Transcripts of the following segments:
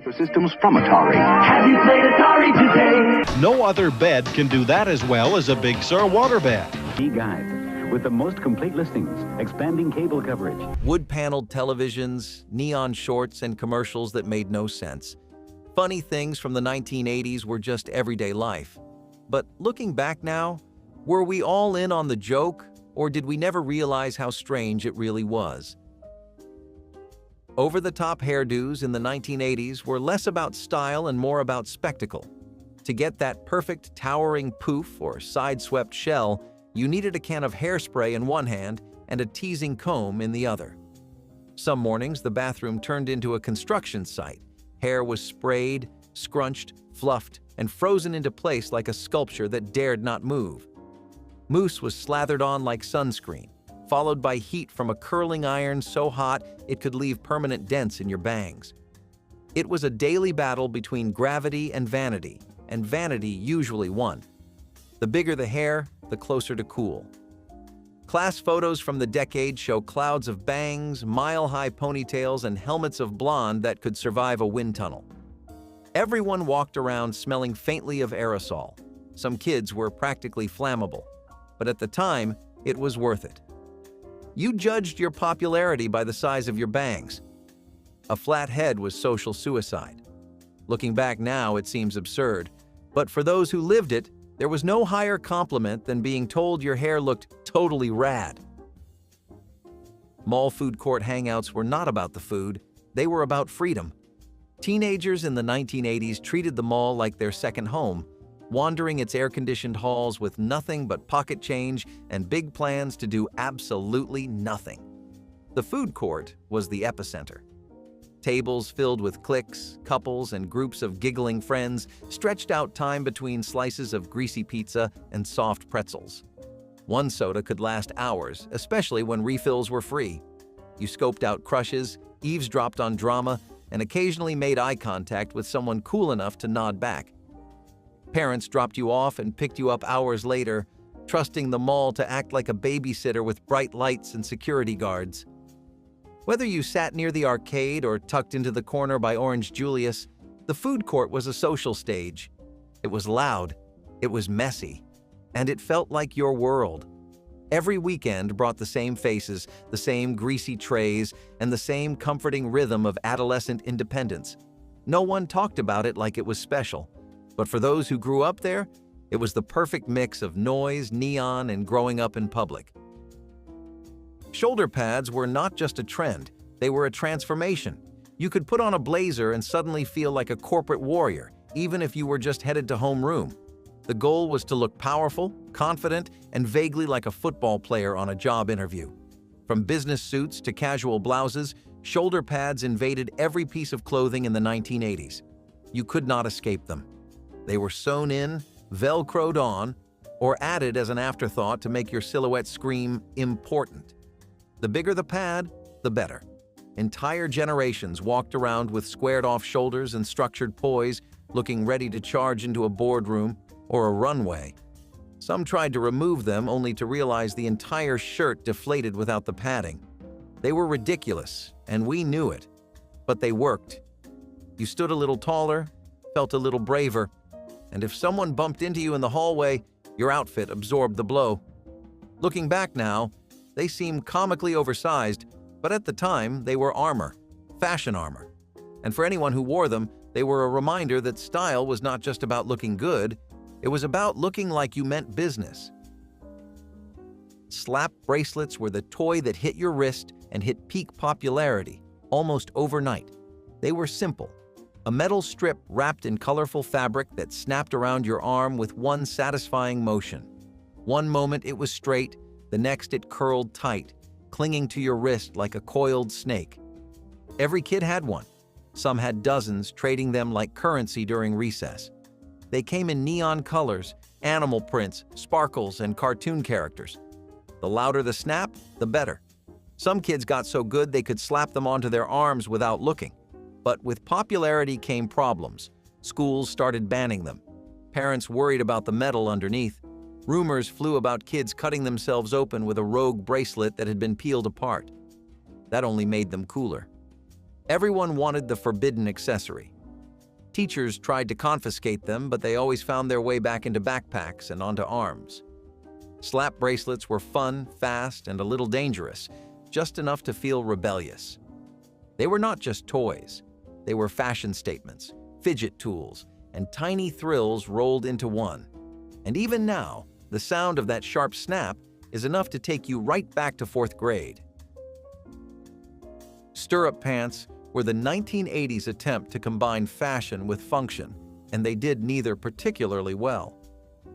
Computer systems from Atari. Have you played Atari today? No other bed can do that as well as a Big Sur waterbed. E-Guide, with the most complete listings, expanding cable coverage. Wood-paneled televisions, neon shorts, and commercials that made no sense. Funny things from the 1980s were just everyday life. But looking back now, were we all in on the joke, or did we never realize how strange it really was? Over-the-top hairdos in the 1980s were less about style and more about spectacle. To get that perfect towering poof or side-swept shell, you needed a can of hairspray in one hand and a teasing comb in the other. Some mornings, the bathroom turned into a construction site. Hair was sprayed, scrunched, fluffed, and frozen into place like a sculpture that dared not move. Mousse was slathered on like sunscreen, followed by heat from a curling iron so hot it could leave permanent dents in your bangs. It was a daily battle between gravity and vanity usually won. The bigger the hair, the closer to cool. Class photos from the decade show clouds of bangs, mile-high ponytails, and helmets of blonde that could survive a wind tunnel. Everyone walked around smelling faintly of aerosol. Some kids were practically flammable, but at the time, it was worth it. You judged your popularity by the size of your bangs. A flat head was social suicide. Looking back now, it seems absurd, but for those who lived it, there was no higher compliment than being told your hair looked totally rad. Mall food court hangouts were not about the food, they were about freedom. Teenagers in the 1980s treated the mall like their second home, wandering its air-conditioned halls with nothing but pocket change and big plans to do absolutely nothing. The food court was the epicenter. Tables filled with cliques, couples, and groups of giggling friends stretched out time between slices of greasy pizza and soft pretzels. One soda could last hours, especially when refills were free. You scoped out crushes, eavesdropped on drama, and occasionally made eye contact with someone cool enough to nod back. Parents dropped you off and picked you up hours later, trusting the mall to act like a babysitter with bright lights and security guards. Whether you sat near the arcade or tucked into the corner by Orange Julius, the food court was a social stage. It was loud, it was messy, and it felt like your world. Every weekend brought the same faces, the same greasy trays, and the same comforting rhythm of adolescent independence. No one talked about it like it was special, but for those who grew up there, it was the perfect mix of noise, neon, and growing up in public. Shoulder pads were not just a trend, they were a transformation. You could put on a blazer and suddenly feel like a corporate warrior, even if you were just headed to homeroom. The goal was to look powerful, confident, and vaguely like a football player on a job interview. From business suits to casual blouses, shoulder pads invaded every piece of clothing in the 1980s. You could not escape them. They were sewn in, velcroed on, or added as an afterthought to make your silhouette scream important. The bigger the pad, the better. Entire generations walked around with squared-off shoulders and structured poise, looking ready to charge into a boardroom or a runway. Some tried to remove them only to realize the entire shirt deflated without the padding. They were ridiculous, and we knew it, but they worked. You stood a little taller, felt a little braver, and if someone bumped into you in the hallway, your outfit absorbed the blow. Looking back now, they seem comically oversized, but at the time, they were armor, fashion armor. And for anyone who wore them, they were a reminder that style was not just about looking good, it was about looking like you meant business. Slap bracelets were the toy that hit your wrist and hit peak popularity, almost overnight. They were simple, a metal strip wrapped in colorful fabric that snapped around your arm with one satisfying motion. One moment it was straight, the next it curled tight, clinging to your wrist like a coiled snake. Every kid had one. Some had dozens, trading them like currency during recess. They came in neon colors, animal prints, sparkles, and cartoon characters. The louder the snap, the better. Some kids got so good they could slap them onto their arms without looking. But with popularity came problems. Schools started banning them. Parents worried about the metal underneath. Rumors flew about kids cutting themselves open with a rogue bracelet that had been peeled apart. That only made them cooler. Everyone wanted the forbidden accessory. Teachers tried to confiscate them, but they always found their way back into backpacks and onto arms. Slap bracelets were fun, fast, and a little dangerous, just enough to feel rebellious. They were not just toys. They were fashion statements, fidget tools, and tiny thrills rolled into one. And even now, the sound of that sharp snap is enough to take you right back to 4th grade. Stirrup pants were the 1980s attempt to combine fashion with function, and they did neither particularly well.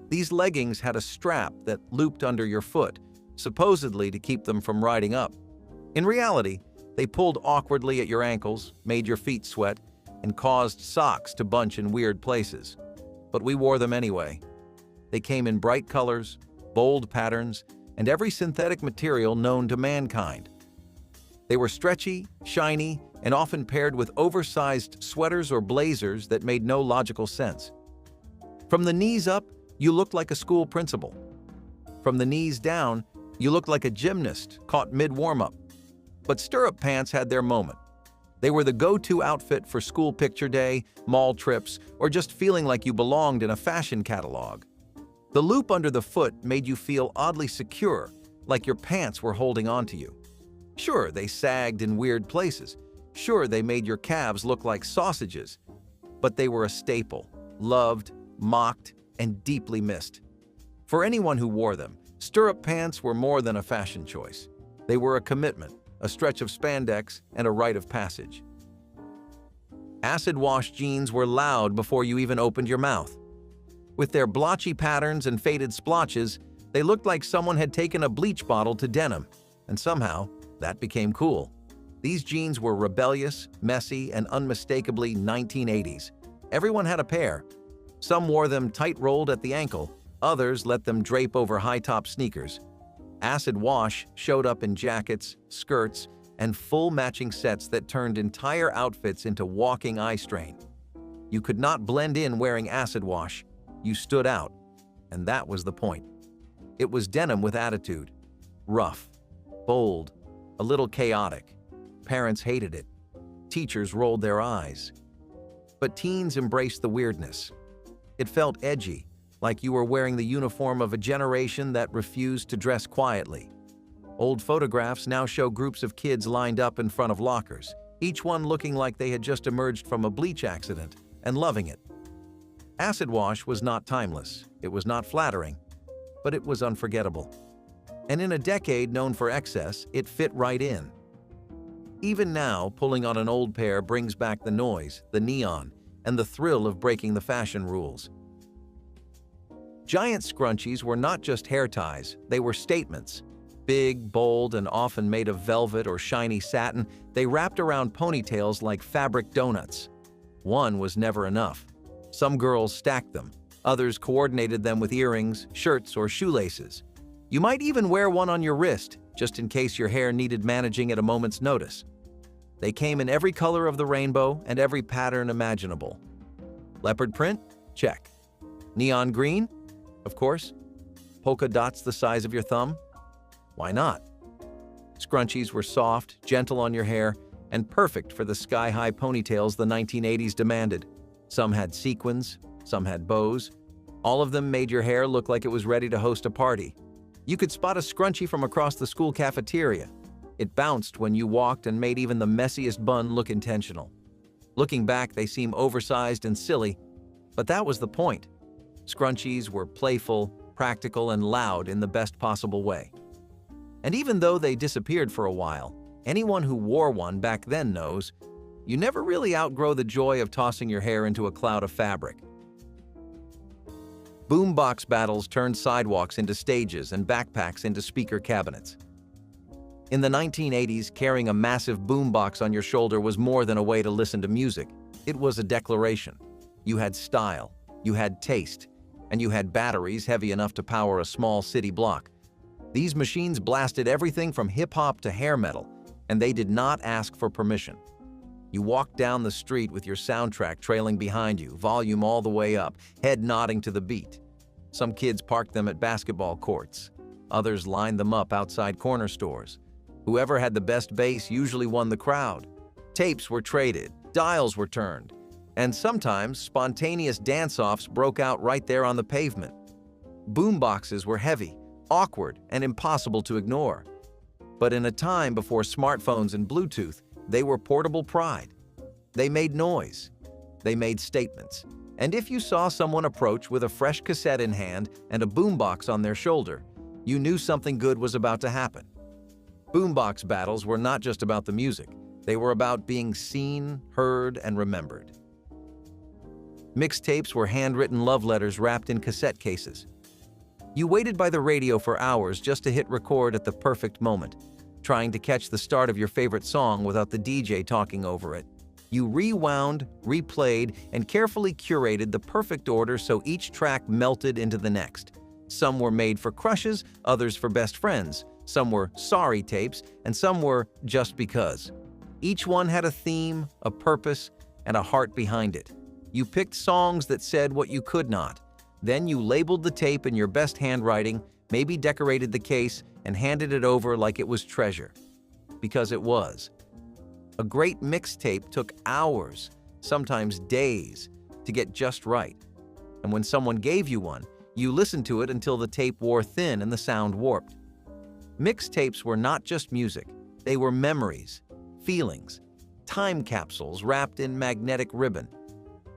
These leggings had a strap that looped under your foot, supposedly to keep them from riding up. In reality, they pulled awkwardly at your ankles, made your feet sweat, and caused socks to bunch in weird places. But we wore them anyway. They came in bright colors, bold patterns, and every synthetic material known to mankind. They were stretchy, shiny, and often paired with oversized sweaters or blazers that made no logical sense. From the knees up, you looked like a school principal. From the knees down, you looked like a gymnast caught mid-warm-up. But stirrup pants had their moment. They were the go-to outfit for school picture day, mall trips, or just feeling like you belonged in a fashion catalog. The loop under the foot made you feel oddly secure, like your pants were holding onto you. Sure, they sagged in weird places. Sure, they made your calves look like sausages. But they were a staple, loved, mocked, and deeply missed. For anyone who wore them, stirrup pants were more than a fashion choice. They were a commitment, a stretch of spandex, and a rite of passage. Acid wash jeans were loud before you even opened your mouth. With their blotchy patterns and faded splotches, they looked like someone had taken a bleach bottle to denim, and somehow, that became cool. These jeans were rebellious, messy, and unmistakably 1980s. Everyone had a pair. Some wore them tight-rolled at the ankle, others let them drape over high-top sneakers. Acid wash showed up in jackets, skirts, and full matching sets that turned entire outfits into walking eye strain. You could not blend in wearing acid wash. You stood out, and that was the point. It was denim with attitude. Rough, bold, a little chaotic. Parents hated it. Teachers rolled their eyes. But teens embraced the weirdness. It felt edgy, like you were wearing the uniform of a generation that refused to dress quietly. Old photographs now show groups of kids lined up in front of lockers, each one looking like they had just emerged from a bleach accident and loving it. Acid wash was not timeless, it was not flattering, but it was unforgettable. And in a decade known for excess, it fit right in. Even now, pulling on an old pair brings back the noise, the neon, and the thrill of breaking the fashion rules. Giant scrunchies were not just hair ties, they were statements. Big, bold, and often made of velvet or shiny satin, they wrapped around ponytails like fabric donuts. One was never enough. Some girls stacked them, others coordinated them with earrings, shirts, or shoelaces. You might even wear one on your wrist, just in case your hair needed managing at a moment's notice. They came in every color of the rainbow and every pattern imaginable. Leopard print? Check. Neon green? Of course. Polka dots the size of your thumb? Why not? Scrunchies were soft, gentle on your hair, and perfect for the sky-high ponytails the 1980s demanded. Some had sequins, some had bows. All of them made your hair look like it was ready to host a party. You could spot a scrunchie from across the school cafeteria. It bounced when you walked and made even the messiest bun look intentional. Looking back, they seem oversized and silly, but that was the point. Scrunchies were playful, practical, and loud in the best possible way. And even though they disappeared for a while, anyone who wore one back then knows you never really outgrow the joy of tossing your hair into a cloud of fabric. Boombox battles turned sidewalks into stages and backpacks into speaker cabinets. In the 1980s, carrying a massive boombox on your shoulder was more than a way to listen to music. It was a declaration. You had style, you had taste, and you had batteries heavy enough to power a small city block. These machines blasted everything from hip-hop to hair metal, and they did not ask for permission. You walked down the street with your soundtrack trailing behind you, volume all the way up, head nodding to the beat. Some kids parked them at basketball courts. Others lined them up outside corner stores. Whoever had the best bass usually won the crowd. Tapes were traded, dials were turned, And sometimes spontaneous dance-offs broke out right there on the pavement. Boomboxes were heavy, awkward, and impossible to ignore. But in a time before smartphones and Bluetooth, they were portable pride. They made noise. They made statements. And if you saw someone approach with a fresh cassette in hand and a boombox on their shoulder, you knew something good was about to happen. Boombox battles were not just about the music. They were about being seen, heard, and remembered. Mixtapes were handwritten love letters wrapped in cassette cases. You waited by the radio for hours just to hit record at the perfect moment, trying to catch the start of your favorite song without the DJ talking over it. You rewound, replayed, and carefully curated the perfect order so each track melted into the next. Some were made for crushes, others for best friends. Some were sorry tapes, and some were just because. Each one had a theme, a purpose, and a heart behind it. You picked songs that said what you could not. Then you labeled the tape in your best handwriting, maybe decorated the case, and handed it over like it was treasure. Because it was. A great mixtape took hours, sometimes days, to get just right. And when someone gave you one, you listened to it until the tape wore thin and the sound warped. Mixtapes were not just music. They were memories, feelings, time capsules wrapped in magnetic ribbon.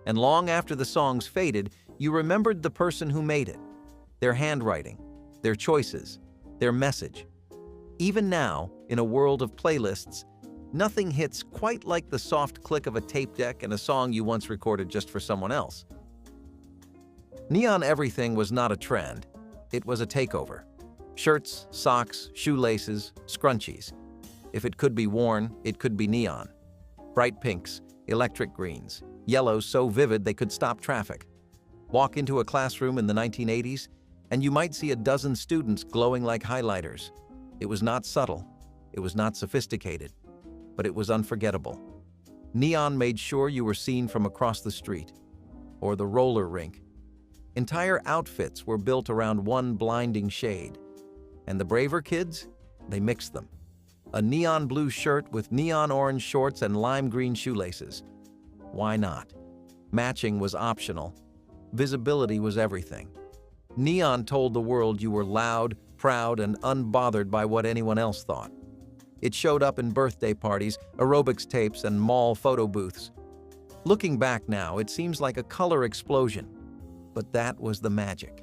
And long after the songs faded, you remembered the person who made it, their handwriting, their choices, their message. Even now, in a world of playlists, nothing hits quite like the soft click of a tape deck and a song you once recorded just for someone else. Neon everything was not a trend. It was a takeover. Shirts, socks, shoelaces, scrunchies. If it could be worn, it could be neon. Bright pinks, electric greens, yellows so vivid they could stop traffic. Walk into a classroom in the 1980s, and you might see a dozen students glowing like highlighters. It was not subtle. It was not sophisticated. But it was unforgettable. Neon made sure you were seen from across the street. Or the roller rink. Entire outfits were built around one blinding shade. And the braver kids, they mixed them. A neon blue shirt with neon orange shorts and lime green shoelaces. Why not? Matching was optional. Visibility was everything. Neon told the world you were loud, proud, and unbothered by what anyone else thought. It showed up in birthday parties, aerobics tapes, and mall photo booths. Looking back now, it seems like a color explosion. But that was the magic.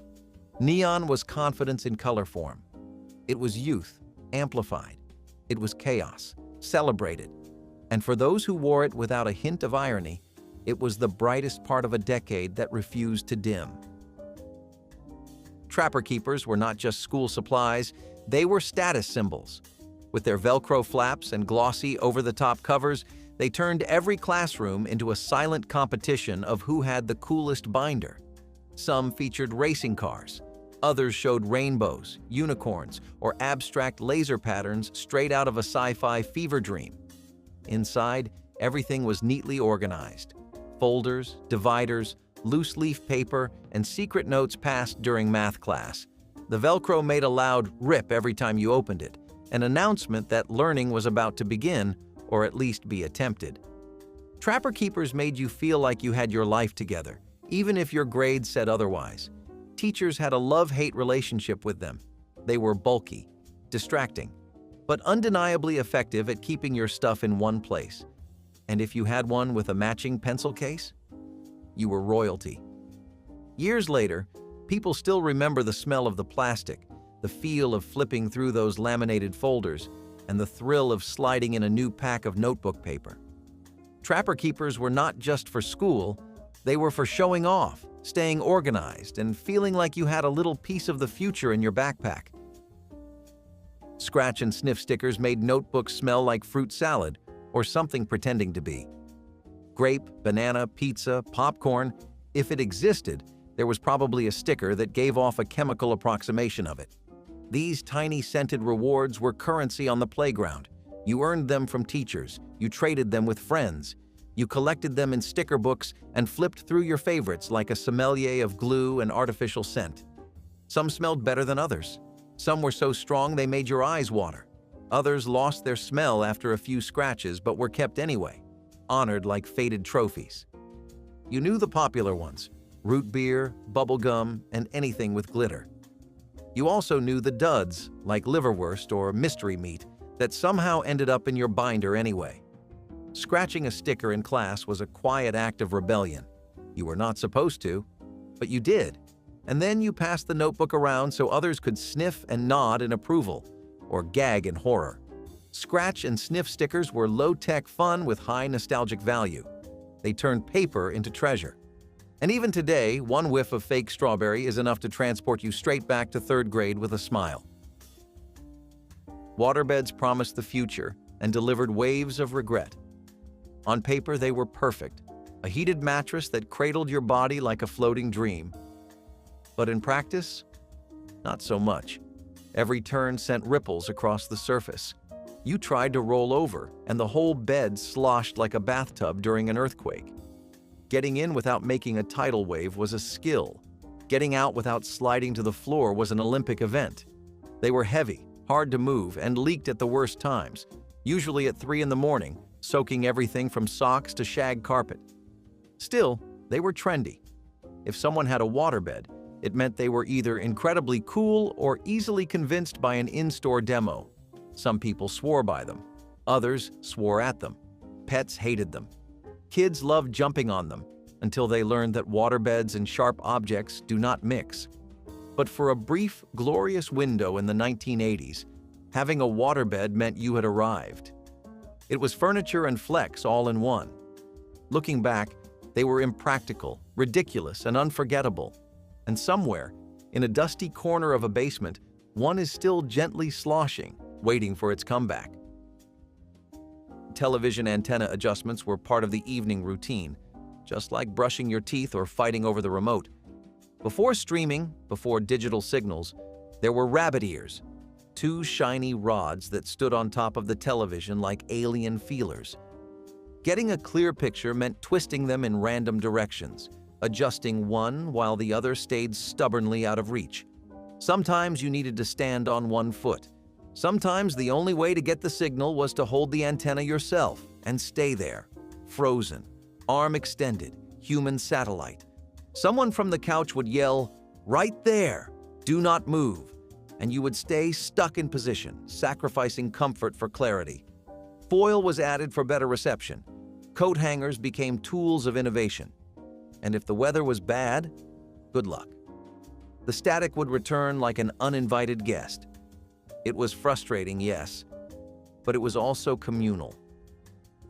Neon was confidence in color form. It was youth, amplified. It was chaos, celebrated. And for those who wore it without a hint of irony, it was the brightest part of a decade that refused to dim. Trapper Keepers were not just school supplies, they were status symbols. With their Velcro flaps and glossy, over-the-top covers, they turned every classroom into a silent competition of who had the coolest binder. Some featured racing cars. Others showed rainbows, unicorns, or abstract laser patterns straight out of a sci-fi fever dream. Inside, everything was neatly organized. Folders, dividers, loose-leaf paper, and secret notes passed during math class. The Velcro made a loud rip every time you opened it, an announcement that learning was about to begin, or at least be attempted. Trapper Keepers made you feel like you had your life together, even if your grades said otherwise. Teachers had a love-hate relationship with them. They were bulky, distracting, but undeniably effective at keeping your stuff in one place. And if you had one with a matching pencil case, you were royalty. Years later, people still remember the smell of the plastic, the feel of flipping through those laminated folders, and the thrill of sliding in a new pack of notebook paper. Trapper Keepers were not just for school, they were for showing off, staying organized, and feeling like you had a little piece of the future in your backpack. Scratch and sniff stickers made notebooks smell like fruit salad, or something pretending to be. Grape, banana, pizza, popcorn, if it existed, there was probably a sticker that gave off a chemical approximation of it. These tiny scented rewards were currency on the playground. You earned them from teachers, you traded them with friends, you collected them in sticker books and flipped through your favorites like a sommelier of glue and artificial scent. Some smelled better than others. Some were so strong they made your eyes water. Others lost their smell after a few scratches but were kept anyway, honored like faded trophies. You knew the popular ones: root beer, bubble gum, and anything with glitter. You also knew the duds, like liverwurst or mystery meat, that somehow ended up in your binder anyway. Scratching a sticker in class was a quiet act of rebellion. You were not supposed to, but you did. And then you passed the notebook around so others could sniff and nod in approval, or gag in horror. Scratch and sniff stickers were low-tech fun with high nostalgic value. They turned paper into treasure. And even today, one whiff of fake strawberry is enough to transport you straight back to third grade with a smile. Waterbeds promised the future and delivered waves of regret. On paper, they were perfect, a heated mattress that cradled your body like a floating dream. But in practice, not so much. Every turn sent ripples across the surface. You tried to roll over, and the whole bed sloshed like a bathtub during an earthquake. Getting in without making a tidal wave was a skill. Getting out without sliding to the floor was an Olympic event. They were heavy, hard to move, and leaked at the worst times, usually at 3 in the morning, soaking everything from socks to shag carpet. Still, they were trendy. If someone had a waterbed, it meant they were either incredibly cool or easily convinced by an in-store demo. Some people swore by them. Others swore at them. Pets hated them. Kids loved jumping on them until they learned that waterbeds and sharp objects do not mix. But for a brief, glorious window in the 1980s, having a waterbed meant you had arrived. It was furniture and flex all in one. Looking back, they were impractical, ridiculous, and unforgettable. And somewhere, in a dusty corner of a basement, one is still gently sloshing, waiting for its comeback. Television antenna adjustments were part of the evening routine, just like brushing your teeth or fighting over the remote. Before streaming, before digital signals, there were rabbit ears, 2 shiny rods that stood on top of the television like alien feelers. Getting a clear picture meant twisting them in random directions, adjusting one while the other stayed stubbornly out of reach. Sometimes you needed to stand on one foot. Sometimes the only way to get the signal was to hold the antenna yourself and stay there, frozen, arm extended, human satellite. Someone from the couch would yell, "Right there! Do not move!" and you would stay stuck in position, sacrificing comfort for clarity. Foil was added for better reception. Coat hangers became tools of innovation. And if the weather was bad, good luck. The static would return like an uninvited guest. It was frustrating, yes, but it was also communal.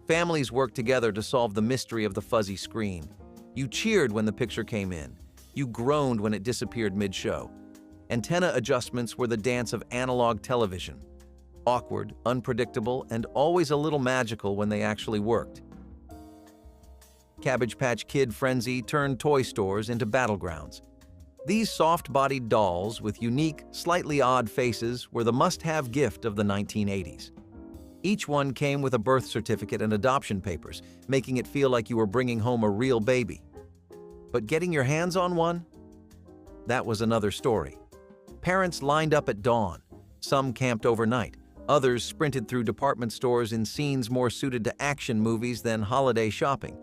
Families worked together to solve the mystery of the fuzzy screen. You cheered when the picture came in. You groaned when it disappeared mid-show. Antenna adjustments were the dance of analog television. Awkward, unpredictable, and always a little magical when they actually worked. Cabbage Patch Kid frenzy turned toy stores into battlegrounds. These soft-bodied dolls with unique, slightly odd faces were the must-have gift of the 1980s. Each one came with a birth certificate and adoption papers, making it feel like you were bringing home a real baby. But getting your hands on one? That was another story. Parents lined up at dawn. Some camped overnight. Others sprinted through department stores in scenes more suited to action movies than holiday shopping.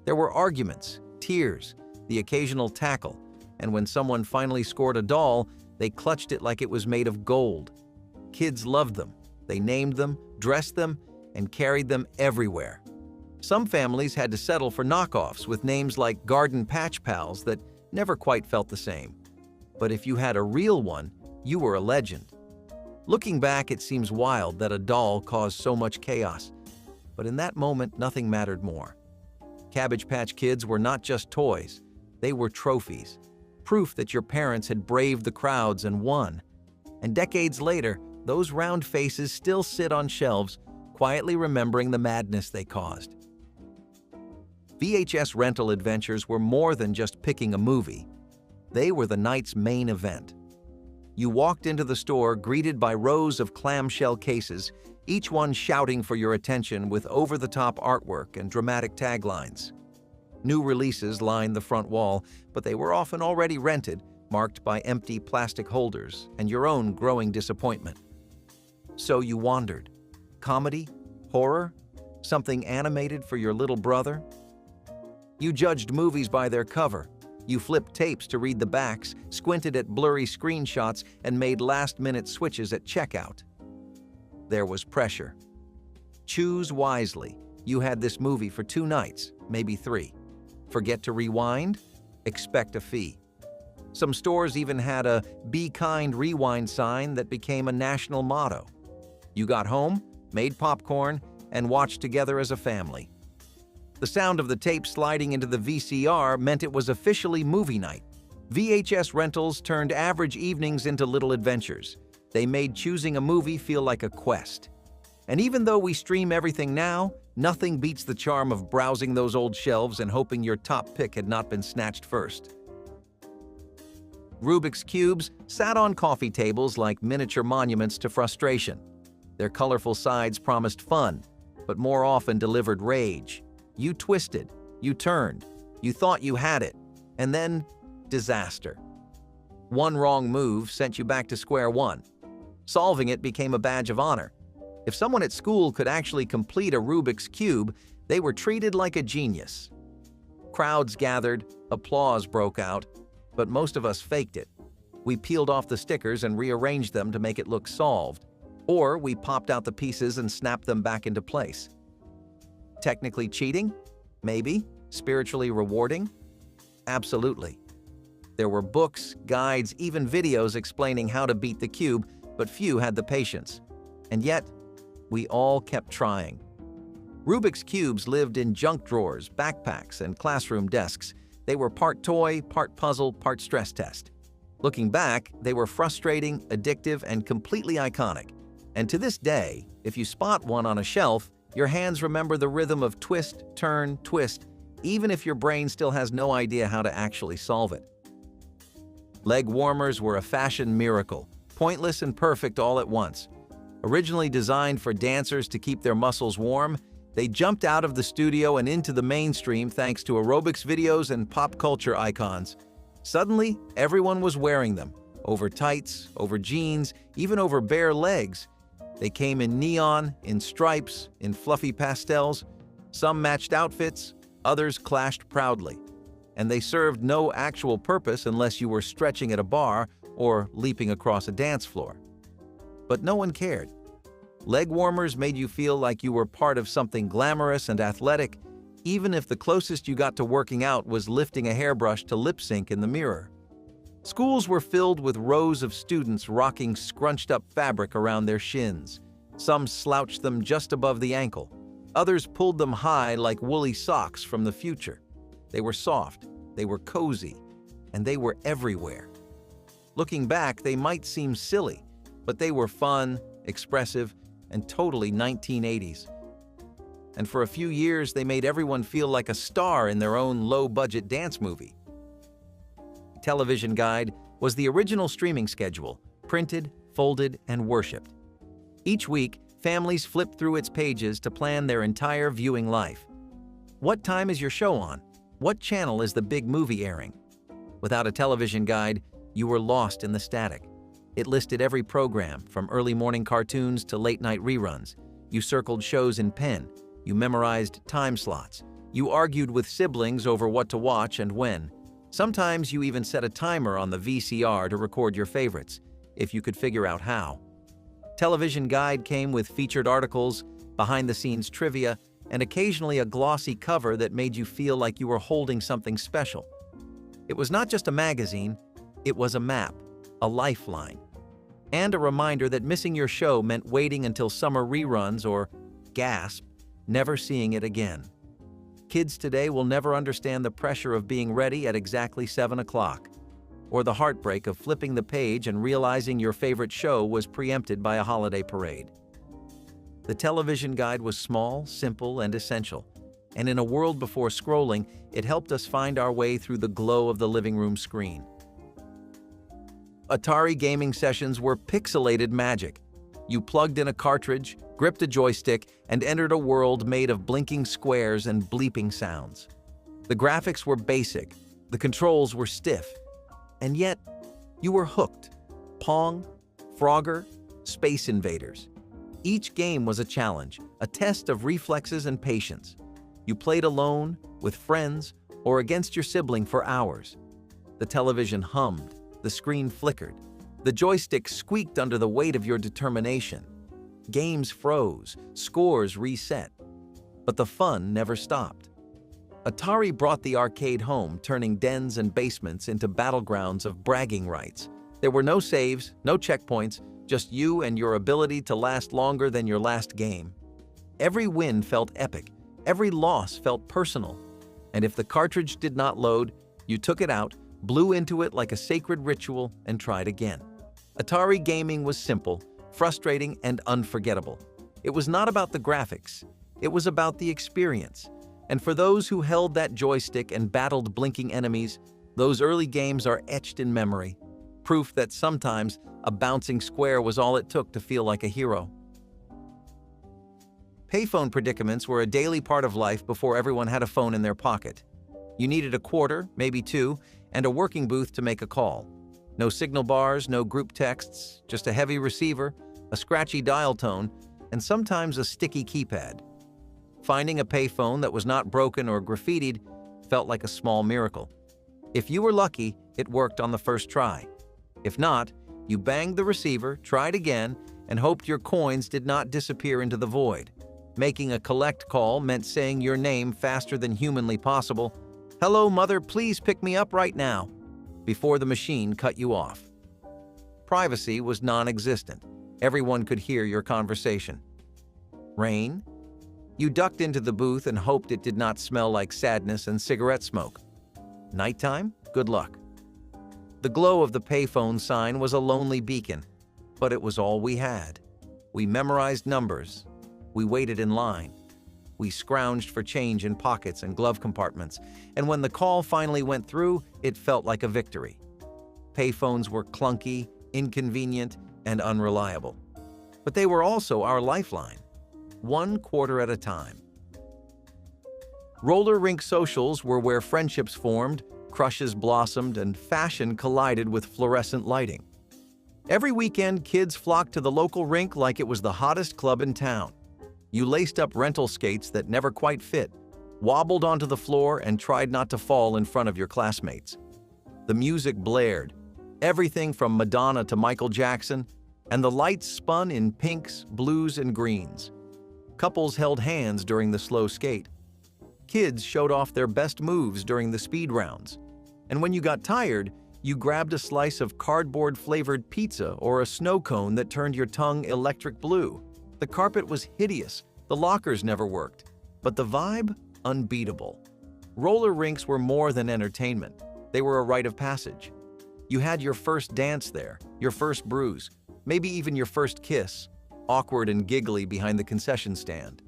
There were arguments, tears, the occasional tackle, and when someone finally scored a doll, they clutched it like it was made of gold. Kids loved them. They named them, dressed them, and carried them everywhere. Some families had to settle for knockoffs with names like Garden Patch Pals that never quite felt the same. But if you had a real one, you were a legend. Looking back, it seems wild that a doll caused so much chaos. But in that moment, nothing mattered more. Cabbage Patch Kids were not just toys. They were trophies. Proof that your parents had braved the crowds and won. And decades later, those round faces still sit on shelves, quietly remembering the madness they caused. VHS rental adventures were more than just picking a movie. They were the night's main event. You walked into the store greeted by rows of clamshell cases, each one shouting for your attention with over-the-top artwork and dramatic taglines. New releases lined the front wall, but they were often already rented, marked by empty plastic holders and your own growing disappointment. So you wandered. Comedy? Horror? Something animated for your little brother? You judged movies by their cover. You flipped tapes to read the backs, squinted at blurry screenshots, and made last-minute switches at checkout. There was pressure. Choose wisely. You had this movie for 2 nights, maybe 3. Forget to rewind? Expect a fee. Some stores even had a "Be Kind Rewind" sign that became a national motto. You got home, made popcorn, and watched together as a family. The sound of the tape sliding into the VCR meant it was officially movie night. VHS rentals turned average evenings into little adventures. They made choosing a movie feel like a quest. And even though we stream everything now, nothing beats the charm of browsing those old shelves and hoping your top pick had not been snatched first. Rubik's Cubes sat on coffee tables like miniature monuments to frustration. Their colorful sides promised fun, but more often delivered rage. You twisted, you turned, you thought you had it, and then disaster. One wrong move sent you back to square one. Solving it became a badge of honor. If someone at school could actually complete a Rubik's Cube, they were treated like a genius. Crowds gathered, applause broke out, but most of us faked it. We peeled off the stickers and rearranged them to make it look solved, or we popped out the pieces and snapped them back into place. Technically cheating? Maybe. Spiritually rewarding? Absolutely. There were books, guides, even videos explaining how to beat the cube, but few had the patience. And yet, we all kept trying. Rubik's Cubes lived in junk drawers, backpacks, and classroom desks. They were part toy, part puzzle, part stress test. Looking back, they were frustrating, addictive, and completely iconic. And to this day, if you spot one on a shelf, your hands remember the rhythm of twist, turn, twist, even if your brain still has no idea how to actually solve it. Leg warmers were a fashion miracle, pointless and perfect all at once. Originally designed for dancers to keep their muscles warm, they jumped out of the studio and into the mainstream thanks to aerobics videos and pop culture icons. Suddenly, everyone was wearing them, over tights, over jeans, even over bare legs. They came in neon, in stripes, in fluffy pastels. Some matched outfits, others clashed proudly. And they served no actual purpose unless you were stretching at a bar or leaping across a dance floor. But no one cared. Leg warmers made you feel like you were part of something glamorous and athletic, even if the closest you got to working out was lifting a hairbrush to lip sync in the mirror. Schools were filled with rows of students rocking scrunched-up fabric around their shins. Some slouched them just above the ankle. Others pulled them high like woolly socks from the future. They were soft, they were cozy, and they were everywhere. Looking back, they might seem silly, but they were fun, expressive, and totally 1980s. And for a few years, they made everyone feel like a star in their own low-budget dance movie. Television Guide was the original streaming schedule, printed, folded, and worshipped. Each week, families flipped through its pages to plan their entire viewing life. What time is your show on? What channel is the big movie airing? Without a television guide, you were lost in the static. It listed every program, from early morning cartoons to late-night reruns. You circled shows in pen. You memorized time slots. You argued with siblings over what to watch and when. Sometimes you even set a timer on the VCR to record your favorites, if you could figure out how. Television Guide came with featured articles, behind-the-scenes trivia, and occasionally a glossy cover that made you feel like you were holding something special. It was not just a magazine, it was a map, a lifeline, and a reminder that missing your show meant waiting until summer reruns or, gasp, never seeing it again. Kids today will never understand the pressure of being ready at exactly 7 o'clock, or the heartbreak of flipping the page and realizing your favorite show was preempted by a holiday parade. The television guide was small, simple, and essential, and in a world before scrolling, it helped us find our way through the glow of the living room screen. Atari gaming sessions were pixelated magic. You plugged in a cartridge, gripped a joystick, and entered a world made of blinking squares and bleeping sounds. The graphics were basic, the controls were stiff, and yet you were hooked. Pong, Frogger, Space Invaders. Each game was a challenge, a test of reflexes and patience. You played alone, with friends, or against your sibling for hours. The television hummed, the screen flickered, the joystick squeaked under the weight of your determination. Games froze, scores reset. But the fun never stopped. Atari brought the arcade home, turning dens and basements into battlegrounds of bragging rights. There were no saves, no checkpoints, just you and your ability to last longer than your last game. Every win felt epic, every loss felt personal. And if the cartridge did not load, you took it out, blew into it like a sacred ritual, and tried again. Atari gaming was simple, frustrating, and unforgettable. It was not about the graphics, it was about the experience. And for those who held that joystick and battled blinking enemies, those early games are etched in memory. Proof that sometimes a bouncing square was all it took to feel like a hero. Payphone predicaments were a daily part of life before everyone had a phone in their pocket. You needed a quarter, maybe two, and a working booth to make a call. No signal bars, no group texts, just a heavy receiver, a scratchy dial tone, and sometimes a sticky keypad. Finding a payphone that was not broken or graffitied felt like a small miracle. If you were lucky, it worked on the first try. If not, you banged the receiver, tried again, and hoped your coins did not disappear into the void. Making a collect call meant saying your name faster than humanly possible. "Hello, mother, please pick me up right now," before the machine cut you off. Privacy was non-existent. Everyone could hear your conversation. Rain? You ducked into the booth and hoped it did not smell like sadness and cigarette smoke. Nighttime? Good luck. The glow of the payphone sign was a lonely beacon, but it was all we had. We memorized numbers. We waited in line. We scrounged for change in pockets and glove compartments, and when the call finally went through, it felt like a victory. Payphones were clunky, inconvenient, and unreliable. But they were also our lifeline, 1/4 at a time. Roller rink socials were where friendships formed, crushes blossomed, and fashion collided with fluorescent lighting. Every weekend, kids flocked to the local rink like it was the hottest club in town. You laced up rental skates that never quite fit, wobbled onto the floor, and tried not to fall in front of your classmates. The music blared, everything from Madonna to Michael Jackson, and the lights spun in pinks, blues, and greens. Couples held hands during the slow skate. Kids showed off their best moves during the speed rounds. And when you got tired, you grabbed a slice of cardboard-flavored pizza or a snow cone that turned your tongue electric blue. The carpet was hideous, the lockers never worked, but the vibe? Unbeatable. Roller rinks were more than entertainment. They were a rite of passage. You had your first dance there, your first bruise, maybe even your first kiss, awkward and giggly behind the concession stand.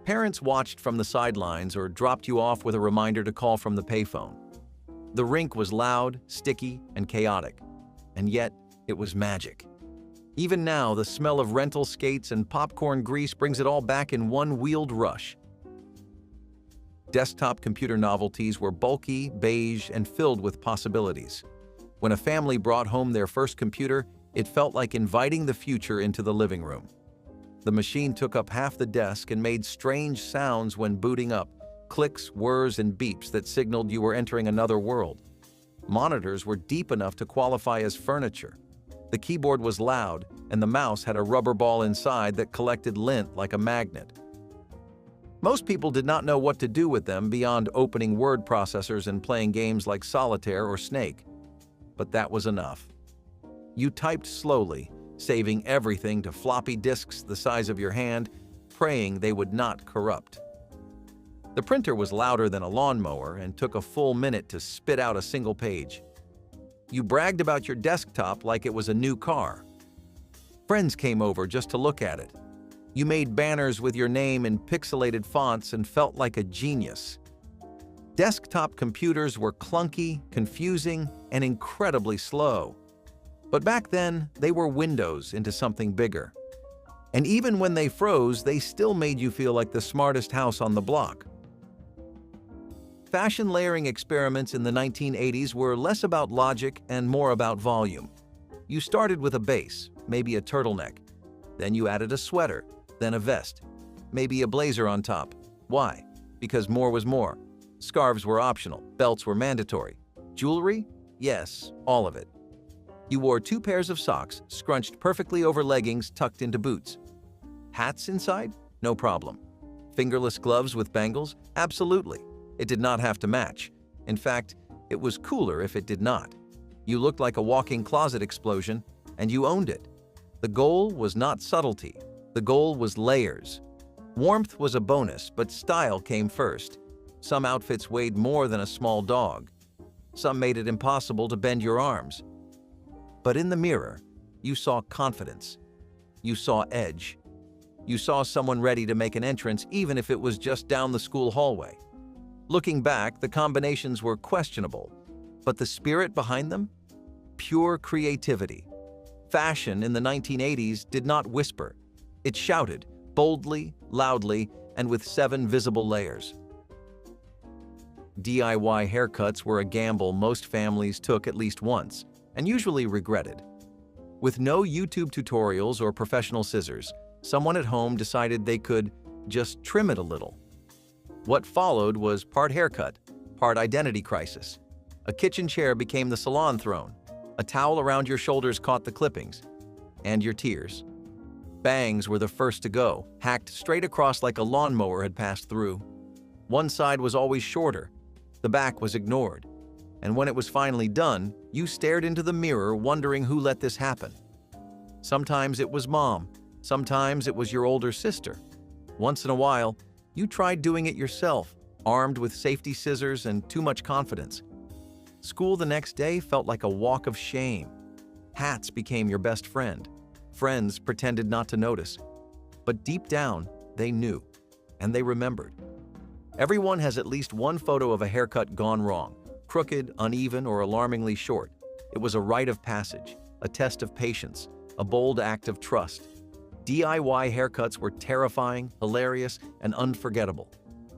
Parents watched from the sidelines or dropped you off with a reminder to call from the payphone. The rink was loud, sticky, and chaotic, and yet it was magic. Even now, the smell of rental skates and popcorn grease brings it all back in one wheeled rush. Desktop computer novelties were bulky, beige, and filled with possibilities. When a family brought home their first computer, it felt like inviting the future into the living room. The machine took up half the desk and made strange sounds when booting up, clicks, whirs, and beeps that signaled you were entering another world. Monitors were deep enough to qualify as furniture. The keyboard was loud, and the mouse had a rubber ball inside that collected lint like a magnet. Most people did not know what to do with them beyond opening word processors and playing games like Solitaire or Snake. But that was enough. You typed slowly, saving everything to floppy disks the size of your hand, praying they would not corrupt. The printer was louder than a lawnmower and took a full minute to spit out a single page. You bragged about your desktop like it was a new car. Friends came over just to look at it. You made banners with your name in pixelated fonts and felt like a genius. Desktop computers were clunky, confusing, and incredibly slow. But back then, they were windows into something bigger. And even when they froze, they still made you feel like the smartest house on the block. Fashion layering experiments in the 1980s were less about logic and more about volume. You started with a base, maybe a turtleneck. Then you added a sweater, then a vest, maybe a blazer on top. Why? Because more was more. Scarves were optional, belts were mandatory. Jewelry? Yes, all of it. You wore 2 pairs of socks, scrunched perfectly over leggings tucked into boots. Hats inside? No problem. Fingerless gloves with bangles? Absolutely. It did not have to match. In fact, it was cooler if it did not. You looked like a walking closet explosion, and you owned it. The goal was not subtlety. The goal was layers. Warmth was a bonus, but style came first. Some outfits weighed more than a small dog. Some made it impossible to bend your arms. But in the mirror, you saw confidence. You saw edge. You saw someone ready to make an entrance even if it was just down the school hallway. Looking back, the combinations were questionable, but the spirit behind them? Pure creativity. Fashion in the 1980s did not whisper. It shouted, boldly, loudly, and with 7 visible layers. DIY haircuts were a gamble most families took at least once, and usually regretted. With no YouTube tutorials or professional scissors, someone at home decided they could just trim it a little. What followed was part haircut, part identity crisis. A kitchen chair became the salon throne. A towel around your shoulders caught the clippings. And your tears. Bangs were the first to go, hacked straight across like a lawnmower had passed through. One side was always shorter. The back was ignored. And when it was finally done, you stared into the mirror wondering who let this happen. Sometimes it was mom. Sometimes it was your older sister. Once in a while, you tried doing it yourself, armed with safety scissors and too much confidence. School the next day felt like a walk of shame. Hats became your best friend. Friends pretended not to notice. But deep down, they knew, and they remembered. Everyone has at least one photo of a haircut gone wrong, crooked, uneven, or alarmingly short. It was a rite of passage, a test of patience, a bold act of trust. DIY haircuts were terrifying, hilarious, and unforgettable.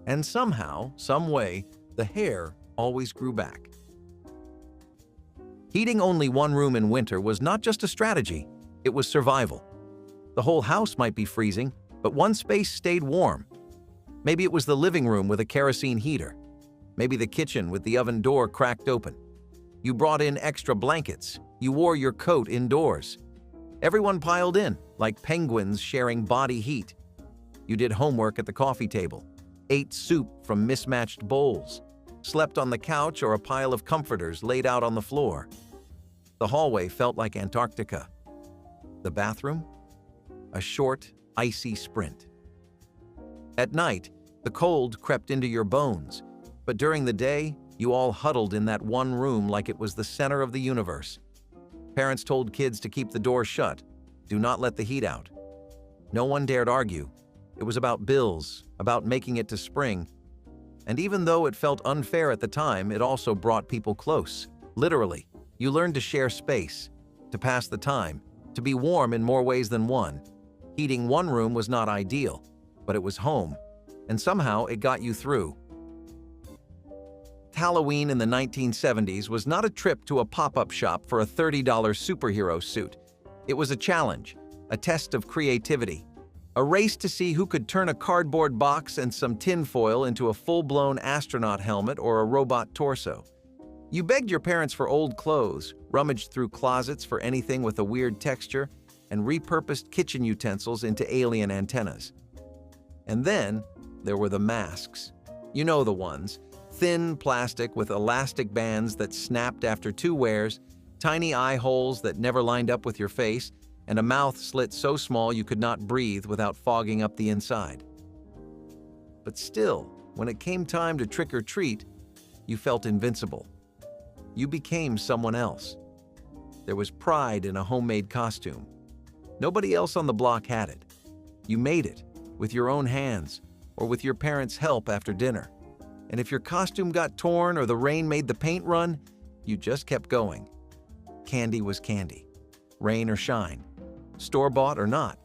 And somehow, some way, the hair always grew back. Heating only one room in winter was not just a strategy, it was survival. The whole house might be freezing, but one space stayed warm. Maybe it was the living room with a kerosene heater. Maybe the kitchen with the oven door cracked open. You brought in extra blankets. You wore your coat indoors. Everyone piled in, like penguins sharing body heat. You did homework at the coffee table, ate soup from mismatched bowls, slept on the couch or a pile of comforters laid out on the floor. The hallway felt like Antarctica. The bathroom? A short, icy sprint. At night, the cold crept into your bones, but during the day, you all huddled in that one room like it was the center of the universe. Parents told kids to keep the door shut. Do not let the heat out. No one dared argue. It was about bills, about making it to spring. And even though it felt unfair at the time, it also brought people close. Literally, you learned to share space, to pass the time, to be warm in more ways than one. Heating one room was not ideal, but it was home, and somehow it got you through. Halloween in the 1970s was not a trip to a pop-up shop for a $30 superhero suit. It was a challenge, a test of creativity, a race to see who could turn a cardboard box and some tinfoil into a full-blown astronaut helmet or a robot torso. You begged your parents for old clothes, rummaged through closets for anything with a weird texture, and repurposed kitchen utensils into alien antennas. And then there were the masks. You know the ones. Thin plastic with elastic bands that snapped after 2 wears, tiny eye holes that never lined up with your face, and a mouth slit so small you could not breathe without fogging up the inside. But still, when it came time to trick or treat, you felt invincible. You became someone else. There was pride in a homemade costume. Nobody else on the block had it. You made it, with your own hands, or with your parents' help after dinner. And if your costume got torn or the rain made the paint run, you just kept going. Candy was candy, rain or shine, store-bought or not.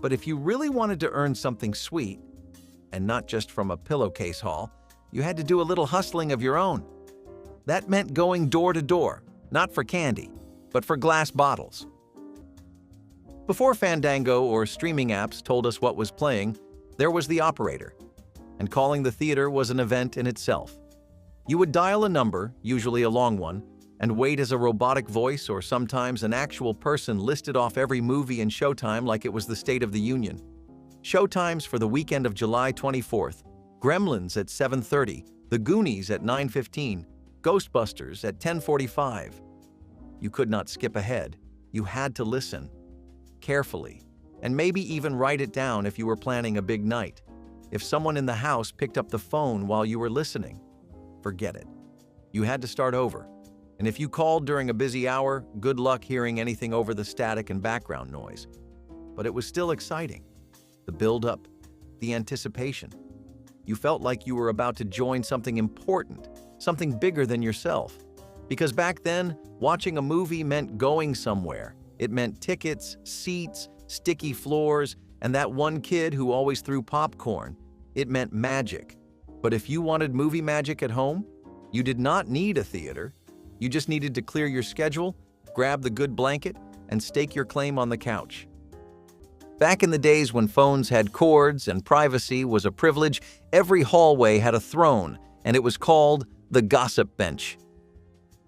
But if you really wanted to earn something sweet, and not just from a pillowcase haul, you had to do a little hustling of your own. That meant going door to door, not for candy, but for glass bottles. Before Fandango or streaming apps told us what was playing, there was the operator. And calling the theater was an event in itself. You would dial a number, usually a long one, and wait as a robotic voice or sometimes an actual person listed off every movie and showtime like it was the State of the Union. Showtimes for the weekend of July 24th, Gremlins at 7:30, The Goonies at 9:15, Ghostbusters at 10:45. You could not skip ahead. You had to listen carefully, and maybe even write it down if you were planning a big night. If someone in the house picked up the phone while you were listening, forget it. You had to start over. And if you called during a busy hour, good luck hearing anything over the static and background noise. But it was still exciting. The build-up, the anticipation. You felt like you were about to join something important, something bigger than yourself. Because back then, watching a movie meant going somewhere. It meant tickets, seats, sticky floors, and that one kid who always threw popcorn. It meant magic. But if you wanted movie magic at home, you did not need a theater. You just needed to clear your schedule, grab the good blanket, and stake your claim on the couch. Back in the days when phones had cords and privacy was a privilege, every hallway had a throne, and it was called the gossip bench.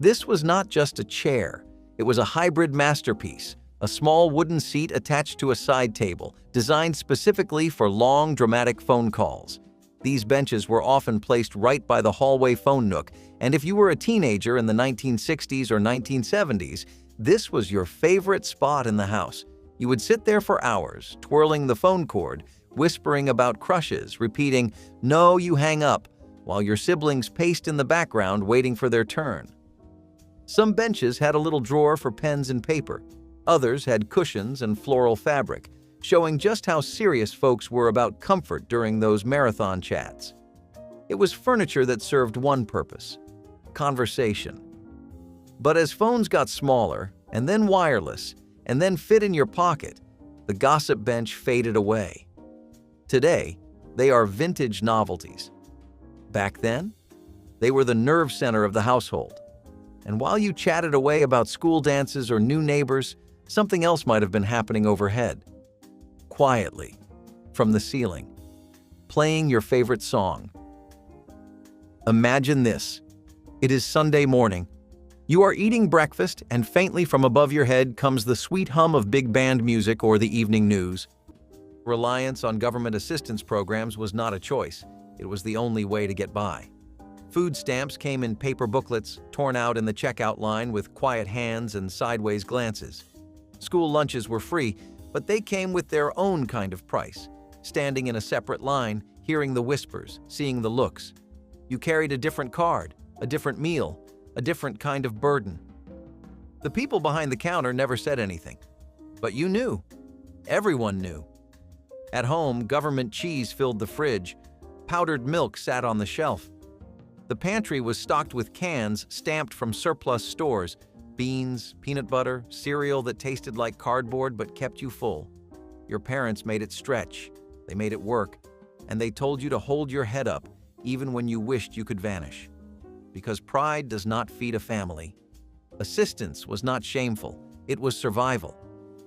This was not just a chair. It was a hybrid masterpiece, a small wooden seat attached to a side table, designed specifically for long, dramatic phone calls. These benches were often placed right by the hallway phone nook, and if you were a teenager in the 1960s or 1970s, this was your favorite spot in the house. You would sit there for hours, twirling the phone cord, whispering about crushes, repeating, "No, you hang up," while your siblings paced in the background waiting for their turn. Some benches had a little drawer for pens and paper. Others had cushions and floral fabric, showing just how serious folks were about comfort during those marathon chats. It was furniture that served one purpose: conversation. But as phones got smaller, and then wireless, and then fit in your pocket, the gossip bench faded away. Today, they are vintage novelties. Back then, they were the nerve center of the household. And while you chatted away about school dances or new neighbors, something else might have been happening overhead. Quietly, from the ceiling, playing your favorite song. Imagine this. It is Sunday morning. You are eating breakfast, and faintly from above your head comes the sweet hum of big band music or the evening news. Reliance on government assistance programs was not a choice. It was the only way to get by. Food stamps came in paper booklets, torn out in the checkout line with quiet hands and sideways glances. School lunches were free, but they came with their own kind of price. Standing in a separate line, hearing the whispers, seeing the looks. You carried a different card, a different meal, a different kind of burden. The people behind the counter never said anything. But you knew. Everyone knew. At home, government cheese filled the fridge. Powdered milk sat on the shelf. The pantry was stocked with cans stamped from surplus stores, beans, peanut butter, cereal that tasted like cardboard but kept you full. Your parents made it stretch, they made it work, and they told you to hold your head up even when you wished you could vanish. Because pride does not feed a family. Assistance was not shameful, it was survival.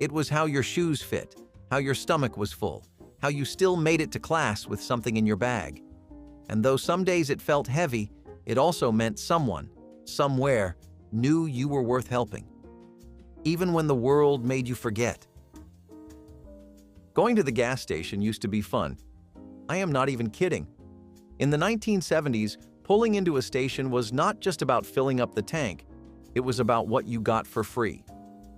It was how your shoes fit, how your stomach was full, how you still made it to class with something in your bag. And though some days it felt heavy, it also meant someone, somewhere, knew you were worth helping. Even when the world made you forget. Going to the gas station used to be fun. I am not even kidding. In the 1970s, pulling into a station was not just about filling up the tank, it was about what you got for free.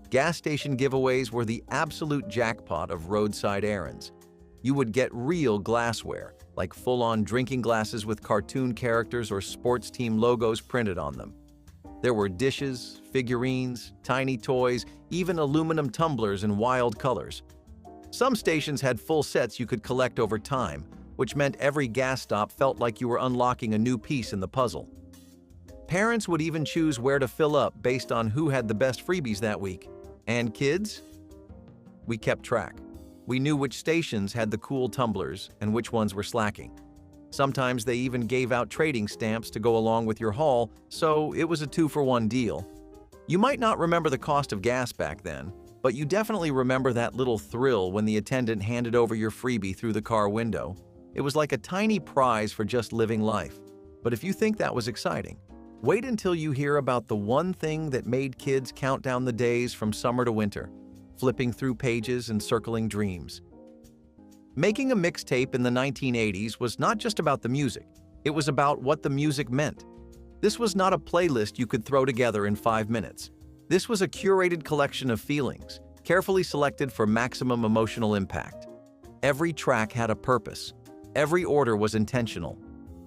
Gas station giveaways were the absolute jackpot of roadside errands. You would get real glassware, like full-on drinking glasses with cartoon characters or sports team logos printed on them. There were dishes, figurines, tiny toys, even aluminum tumblers in wild colors. Some stations had full sets you could collect over time, which meant every gas stop felt like you were unlocking a new piece in the puzzle. Parents would even choose where to fill up based on who had the best freebies that week. And kids? We kept track. We knew which stations had the cool tumblers and which ones were slacking. Sometimes they even gave out trading stamps to go along with your haul, so it was a 2-for-1 deal. You might not remember the cost of gas back then, but you definitely remember that little thrill when the attendant handed over your freebie through the car window. It was like a tiny prize for just living life. But if you think that was exciting, wait until you hear about the one thing that made kids count down the days from summer to winter, flipping through pages and circling dreams. Making a mixtape in the 1980s was not just about the music, it was about what the music meant. This was not a playlist you could throw together in 5 minutes. This was a curated collection of feelings, carefully selected for maximum emotional impact. Every track had a purpose. Every order was intentional.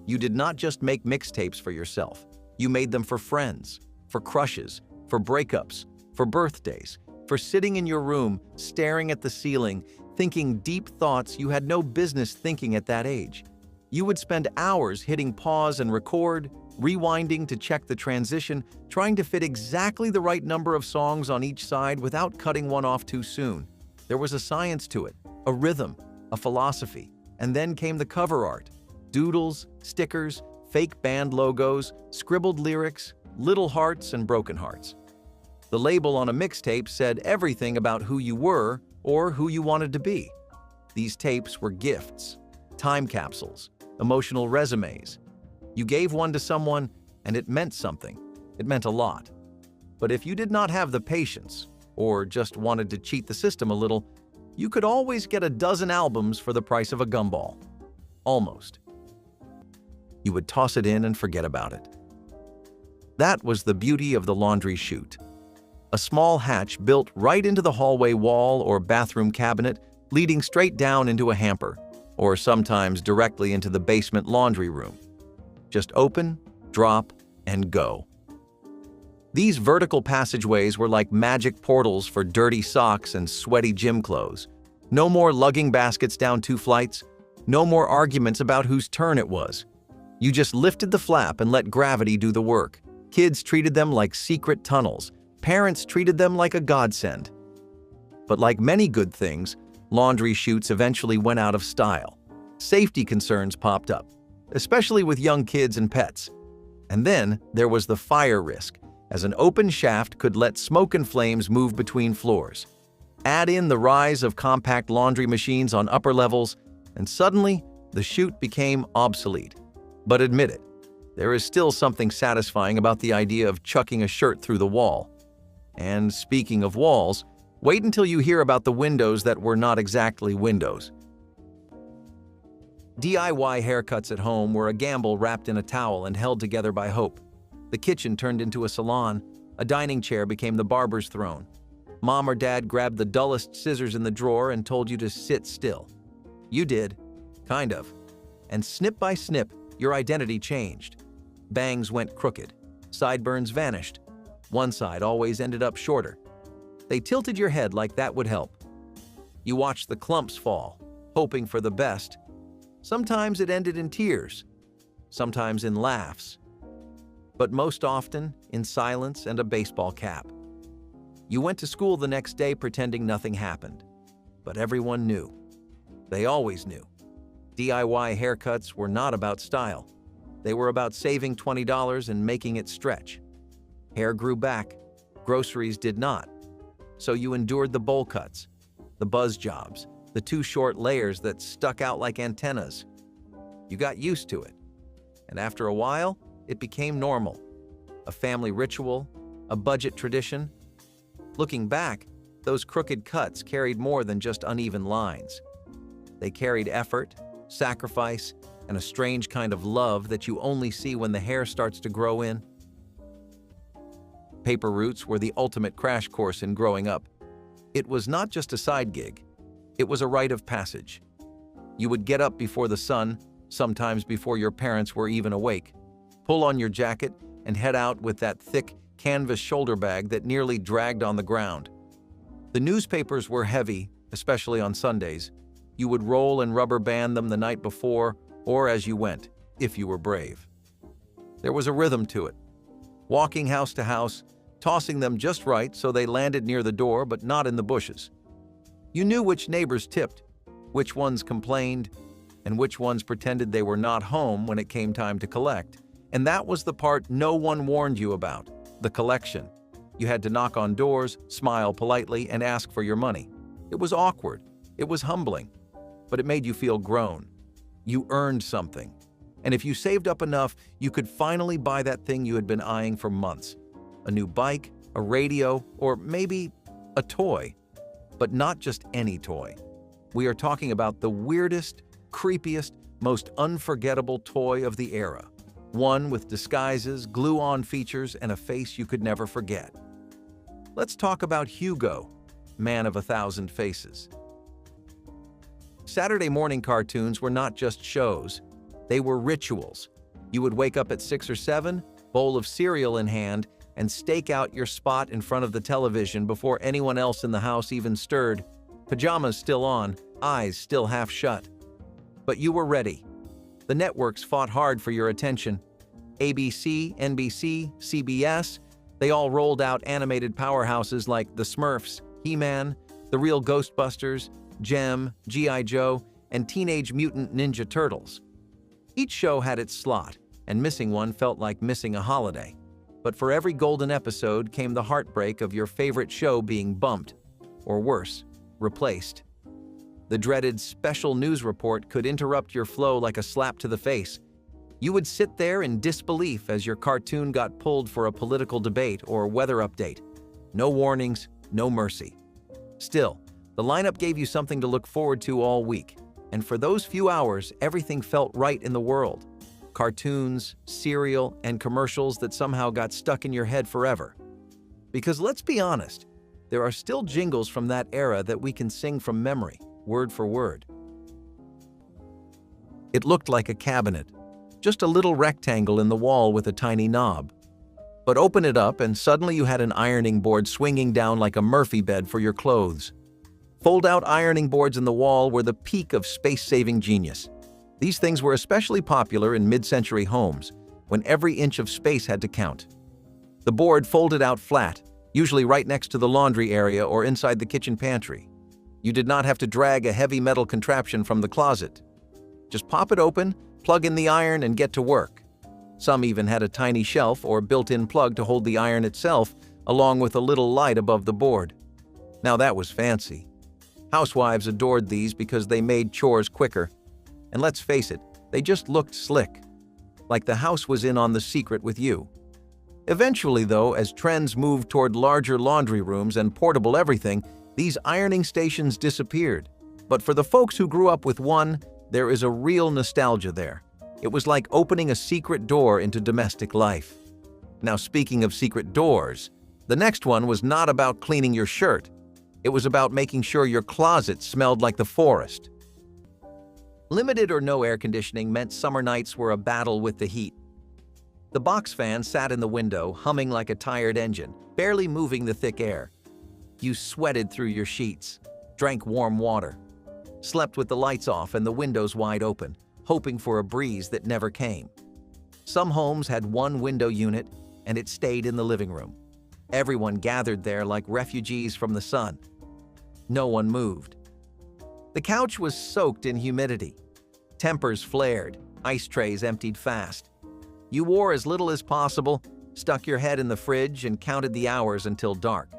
You did not just make mixtapes for yourself. You made them for friends, for crushes, for breakups, for birthdays, for sitting in your room, staring at the ceiling, thinking deep thoughts you had no business thinking at that age. You would spend hours hitting pause and record, rewinding to check the transition, trying to fit exactly the right number of songs on each side without cutting one off too soon. There was a science to it, a rhythm, a philosophy, and then came the cover art. Doodles, stickers, fake band logos, scribbled lyrics, little hearts and broken hearts. The label on a mixtape said everything about who you were or who you wanted to be. These tapes were gifts, time capsules, emotional resumes. You gave one to someone and it meant something. It meant a lot. But if you did not have the patience or just wanted to cheat the system a little, you could always get a dozen albums for the price of a gumball. Almost. You would toss it in and forget about it. That was the beauty of the laundry chute. A small hatch built right into the hallway wall or bathroom cabinet, leading straight down into a hamper, or sometimes directly into the basement laundry room. Just open, drop, and go. These vertical passageways were like magic portals for dirty socks and sweaty gym clothes. No more lugging baskets down 2 flights. No more arguments about whose turn it was. You just lifted the flap and let gravity do the work. Kids treated them like secret tunnels. Parents treated them like a godsend. But like many good things, laundry chutes eventually went out of style. Safety concerns popped up, especially with young kids and pets. And then there was the fire risk, as an open shaft could let smoke and flames move between floors. Add in the rise of compact laundry machines on upper levels, and suddenly the chute became obsolete. But admit it, there is still something satisfying about the idea of chucking a shirt through the wall. And speaking of walls, wait until you hear about the windows that were not exactly windows. DIY haircuts at home were a gamble wrapped in a towel and held together by hope. The kitchen turned into a salon. A dining chair became the barber's throne. Mom or dad grabbed the dullest scissors in the drawer and told you to sit still. You did. Kind of. And snip by snip, your identity changed. Bangs went crooked. Sideburns vanished. One side always ended up shorter. They tilted your head like that would help. You watched the clumps fall, hoping for the best. Sometimes it ended in tears, sometimes in laughs, but most often in silence and a baseball cap. You went to school the next day pretending nothing happened, but everyone knew. They always knew. DIY haircuts were not about style. They were about saving $20 and making it stretch. Hair grew back, groceries did not. So you endured the bowl cuts, the buzz jobs, the too short layers that stuck out like antennas. You got used to it. And after a while, it became normal. A family ritual, a budget tradition. Looking back, those crooked cuts carried more than just uneven lines. They carried effort, sacrifice, and a strange kind of love that you only see when the hair starts to grow in. Paper routes were the ultimate crash course in growing up. It was not just a side gig. It was a rite of passage. You would get up before the sun, sometimes before your parents were even awake, pull on your jacket, and head out with that thick canvas shoulder bag that nearly dragged on the ground. The newspapers were heavy, especially on Sundays. You would roll and rubber band them the night before or as you went, if you were brave. There was a rhythm to it. Walking house to house, tossing them just right so they landed near the door but not in the bushes. You knew which neighbors tipped, which ones complained, and which ones pretended they were not home when it came time to collect. And that was the part no one warned you about, the collection. You had to knock on doors, smile politely, and ask for your money. It was awkward. It was humbling. But it made you feel grown. You earned something. And if you saved up enough, you could finally buy that thing you had been eyeing for months. A new bike, a radio, or maybe a toy. But not just any toy. We are talking about the weirdest, creepiest, most unforgettable toy of the era. One with disguises, glue-on features, and a face you could never forget. Let's talk about Hugo, man of 1,000 faces. Saturday morning cartoons were not just shows. They were rituals. You would wake up at 6 or 7, bowl of cereal in hand, and stake out your spot in front of the television before anyone else in the house even stirred, pajamas still on, eyes still half shut. But you were ready. The networks fought hard for your attention. ABC, NBC, CBS, they all rolled out animated powerhouses like The Smurfs, He-Man, The Real Ghostbusters, Gem, G.I. Joe, and Teenage Mutant Ninja Turtles. Each show had its slot, and missing one felt like missing a holiday. But for every golden episode came the heartbreak of your favorite show being bumped, or worse, replaced. The dreaded special news report could interrupt your flow like a slap to the face. You would sit there in disbelief as your cartoon got pulled for a political debate or weather update. No warnings, no mercy. Still, the lineup gave you something to look forward to all week, and for those few hours, everything felt right in the world. Cartoons, cereal, and commercials that somehow got stuck in your head forever. Because let's be honest, there are still jingles from that era that we can sing from memory, word for word. It looked like a cabinet, just a little rectangle in the wall with a tiny knob. But open it up and suddenly you had an ironing board swinging down like a Murphy bed for your clothes. Fold-out ironing boards in the wall were the peak of space-saving genius. These things were especially popular in mid-century homes, when every inch of space had to count. The board folded out flat, usually right next to the laundry area or inside the kitchen pantry. You did not have to drag a heavy metal contraption from the closet. Just pop it open, plug in the iron, and get to work. Some even had a tiny shelf or built-in plug to hold the iron itself, along with a little light above the board. Now that was fancy. Housewives adored these because they made chores quicker. And let's face it, they just looked slick. Like the house was in on the secret with you. Eventually, though, as trends moved toward larger laundry rooms and portable everything, these ironing stations disappeared. But for the folks who grew up with one, there is a real nostalgia there. It was like opening a secret door into domestic life. Now, speaking of secret doors, the next one was not about cleaning your shirt. It was about making sure your closet smelled like the forest. Limited or no air conditioning meant summer nights were a battle with the heat. The box fan sat in the window, humming like a tired engine, barely moving the thick air. You sweated through your sheets, drank warm water, slept with the lights off and the windows wide open, hoping for a breeze that never came. Some homes had one window unit, and it stayed in the living room. Everyone gathered there like refugees from the sun. No one moved. The couch was soaked in humidity. Tempers flared, ice trays emptied fast. You wore as little as possible, stuck your head in the fridge, and counted the hours until dark.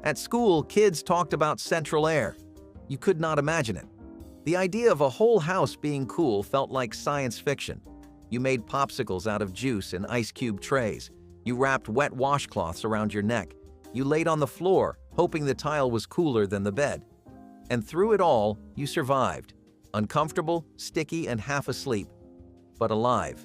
At school, kids talked about central air. You could not imagine it. The idea of a whole house being cool felt like science fiction. You made popsicles out of juice in ice cube trays. You wrapped wet washcloths around your neck. You laid on the floor, hoping the tile was cooler than the bed. And through it all, you survived. Uncomfortable, sticky, and half asleep, but alive.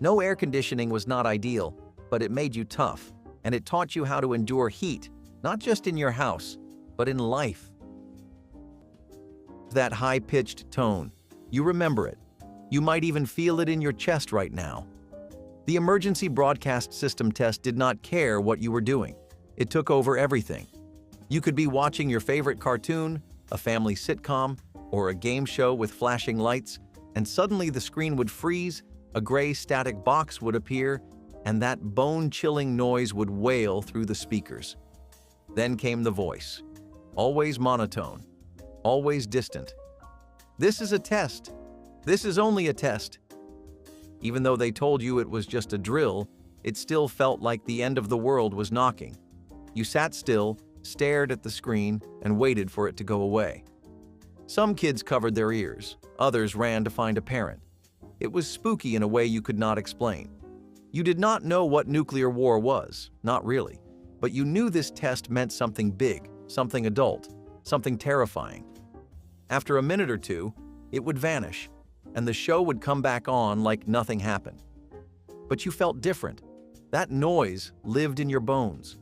No air conditioning was not ideal, but it made you tough, and it taught you how to endure heat, not just in your house, but in life. That high-pitched tone, you remember it. You might even feel it in your chest right now. The emergency broadcast system test did not care what you were doing. It took over everything. You could be watching your favorite cartoon, a family sitcom, or a game show with flashing lights, and suddenly the screen would freeze, a gray static box would appear, and that bone-chilling noise would wail through the speakers. Then came the voice, always monotone, always distant. This is a test. This is only a test. Even though they told you it was just a drill, it still felt like the end of the world was knocking. You sat still, stared at the screen, and waited for it to go away. Some kids covered their ears, others ran to find a parent. It was spooky in a way you could not explain. You did not know what nuclear war was, not really, but you knew this test meant something big, something adult, something terrifying. After a minute or two, it would vanish, and the show would come back on like nothing happened. But you felt different. That noise lived in your bones.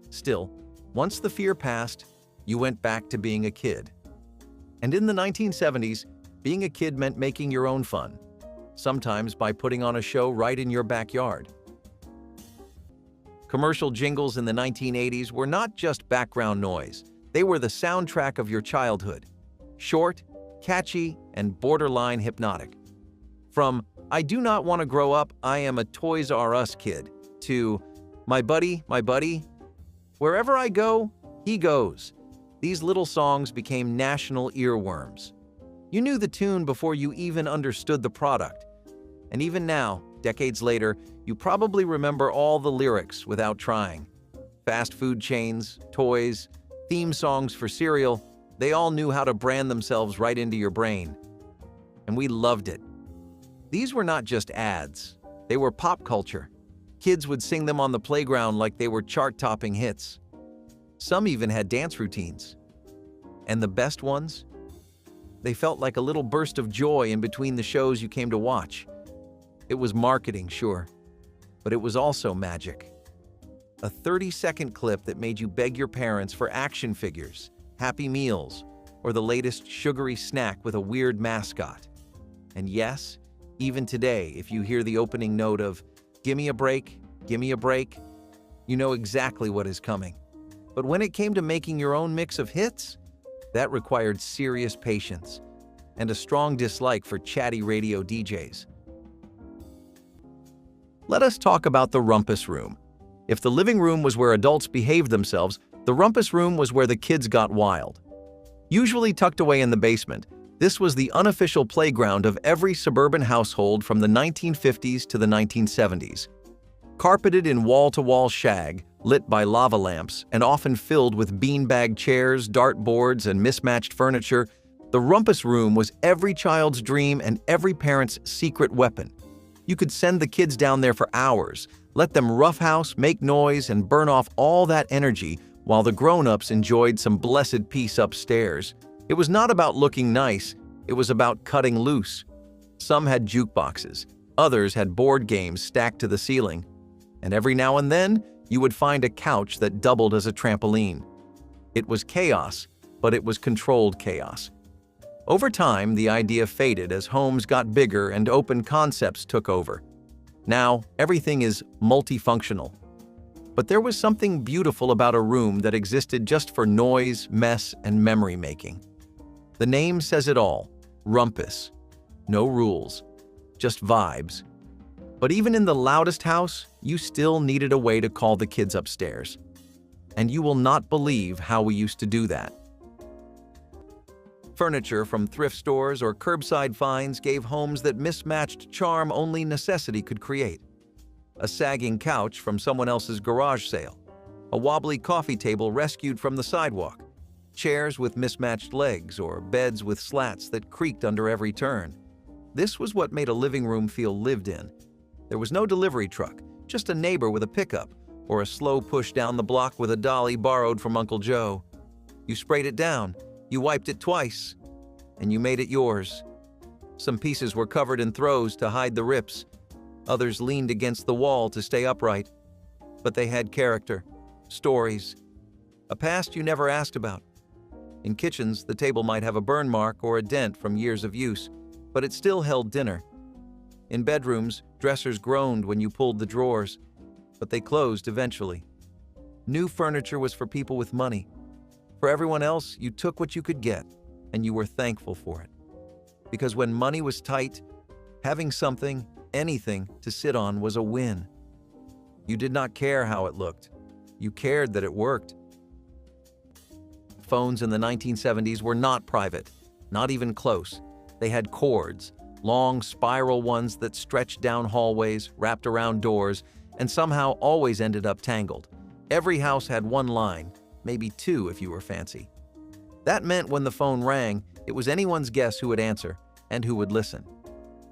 Still, once the fear passed, you went back to being a kid. And in the 1970s, being a kid meant making your own fun, sometimes by putting on a show right in your backyard. Commercial jingles in the 1980s were not just background noise. They were the soundtrack of your childhood. Short, catchy, and borderline hypnotic. From "I do not want to grow up, I am a Toys R Us kid," to my buddy, wherever I go, he goes." These little songs became national earworms. You knew the tune before you even understood the product. And even now, decades later, you probably remember all the lyrics without trying. Fast food chains, toys, theme songs for cereal, they all knew how to brand themselves right into your brain. And we loved it. These were not just ads. They were pop culture. Kids would sing them on the playground like they were chart-topping hits. Some even had dance routines. And the best ones? They felt like a little burst of joy in between the shows you came to watch. It was marketing, sure, but it was also magic. A 30-second clip that made you beg your parents for action figures, Happy Meals, or the latest sugary snack with a weird mascot. And yes, even today, if you hear the opening note of gimme a break," you know exactly what is coming. But when it came to making your own mix of hits, that required serious patience and a strong dislike for chatty radio DJs. Let us talk about the rumpus room. If the living room was where adults behaved themselves, the rumpus room was where the kids got wild. Usually tucked away in the basement, this was the unofficial playground of every suburban household from the 1950s to the 1970s. Carpeted in wall-to-wall shag, lit by lava lamps, and often filled with beanbag chairs, dartboards, and mismatched furniture, the rumpus room was every child's dream and every parent's secret weapon. You could send the kids down there for hours, let them roughhouse, make noise, and burn off all that energy while the grown-ups enjoyed some blessed peace upstairs. It was not about looking nice, it was about cutting loose. Some had jukeboxes, others had board games stacked to the ceiling, and every now and then, you would find a couch that doubled as a trampoline. It was chaos, but it was controlled chaos. Over time, the idea faded as homes got bigger and open concepts took over. Now, everything is multifunctional. But there was something beautiful about a room that existed just for noise, mess, and memory making. The name says it all, rumpus. No rules, just vibes. But even in the loudest house, you still needed a way to call the kids upstairs. And you will not believe how we used to do that. Furniture from thrift stores or curbside finds gave homes that mismatched charm only necessity could create. A sagging couch from someone else's garage sale. A wobbly coffee table rescued from the sidewalk. Chairs with mismatched legs or beds with slats that creaked under every turn. This was what made a living room feel lived in. There was no delivery truck, just a neighbor with a pickup, or a slow push down the block with a dolly borrowed from Uncle Joe. You sprayed it down, you wiped it twice, and you made it yours. Some pieces were covered in throws to hide the rips. Others leaned against the wall to stay upright. But they had character, stories, a past you never asked about. In kitchens, the table might have a burn mark or a dent from years of use, but it still held dinner. In bedrooms, dressers groaned when you pulled the drawers, but they closed eventually. New furniture was for people with money. For everyone else, you took what you could get, and you were thankful for it. Because when money was tight, having something, anything, to sit on was a win. You did not care how it looked. You cared that it worked. Phones in the 1970s were not private, not even close. They had cords, long spiral ones that stretched down hallways, wrapped around doors, and somehow always ended up tangled. Every house had one line, maybe two if you were fancy. That meant when the phone rang, it was anyone's guess who would answer and who would listen.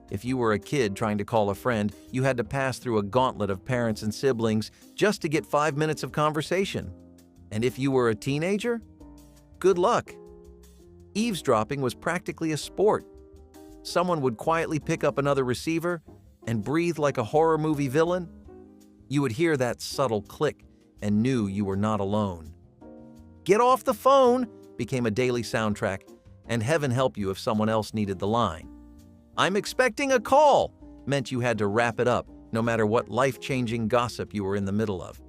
If you were a kid trying to call a friend, you had to pass through a gauntlet of parents and siblings just to get 5 minutes of conversation. And if you were a teenager, good luck. Eavesdropping was practically a sport. Someone would quietly pick up another receiver and breathe like a horror movie villain. You would hear that subtle click and knew you were not alone. "Get off the phone" became a daily soundtrack, and heaven help you if someone else needed the line. "I'm expecting a call" meant you had to wrap it up, no matter what life-changing gossip you were in the middle of.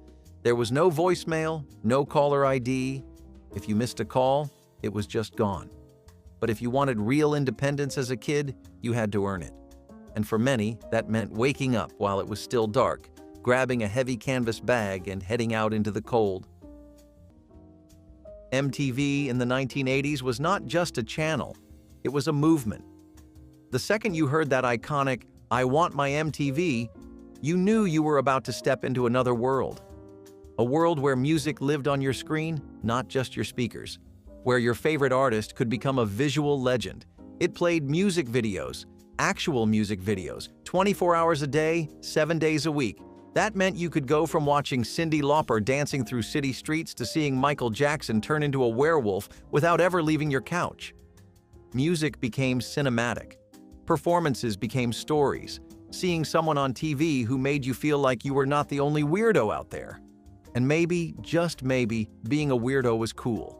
There was no voicemail, no caller ID. If you missed a call, it was just gone. But if you wanted real independence as a kid, you had to earn it. And for many, that meant waking up while it was still dark, grabbing a heavy canvas bag and heading out into the cold. MTV in the 1980s was not just a channel, it was a movement. The second you heard that iconic, "I want my MTV," you knew you were about to step into another world. A world where music lived on your screen, not just your speakers. Where your favorite artist could become a visual legend. It played music videos, actual music videos, 24 hours a day, 7 days a week. That meant you could go from watching Cyndi Lauper dancing through city streets to seeing Michael Jackson turn into a werewolf without ever leaving your couch. Music became cinematic. Performances became stories. Seeing someone on TV who made you feel like you were not the only weirdo out there. And maybe, just maybe, being a weirdo was cool.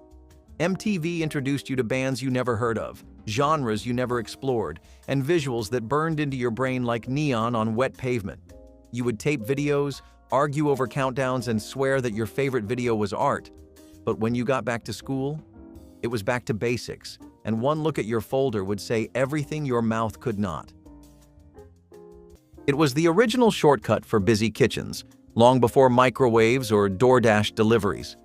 MTV introduced you to bands you never heard of, genres you never explored, and visuals that burned into your brain like neon on wet pavement. You would tape videos, argue over countdowns, and swear that your favorite video was art. But when you got back to school, it was back to basics, and one look at your folder would say everything your mouth could not. It was the original shortcut for busy kitchens, long before microwaves or DoorDash deliveries.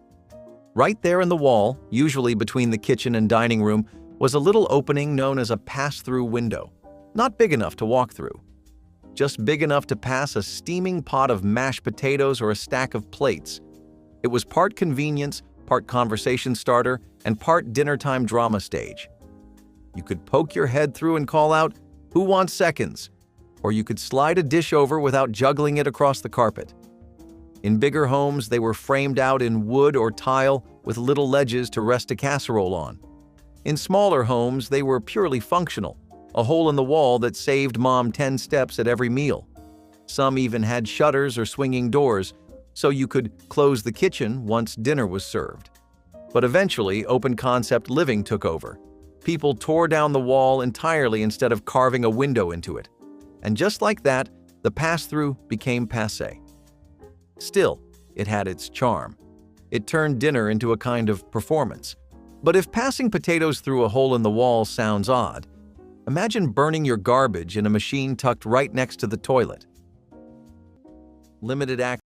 Right there in the wall, usually between the kitchen and dining room, was a little opening known as a pass-through window. Not big enough to walk through, just big enough to pass a steaming pot of mashed potatoes or a stack of plates. It was part convenience, part conversation starter, and part dinner-time drama stage. You could poke your head through and call out, "Who wants seconds?" Or you could slide a dish over without juggling it across the carpet. In bigger homes, they were framed out in wood or tile with little ledges to rest a casserole on. In smaller homes, they were purely functional, a hole in the wall that saved mom 10 steps at every meal. Some even had shutters or swinging doors, so you could close the kitchen once dinner was served. But eventually, open-concept living took over. People tore down the wall entirely instead of carving a window into it. And just like that, the pass-through became passé. Still, it had its charm. It turned dinner into a kind of performance. But if passing potatoes through a hole in the wall sounds odd, imagine burning your garbage in a machine tucked right next to the toilet. Limited access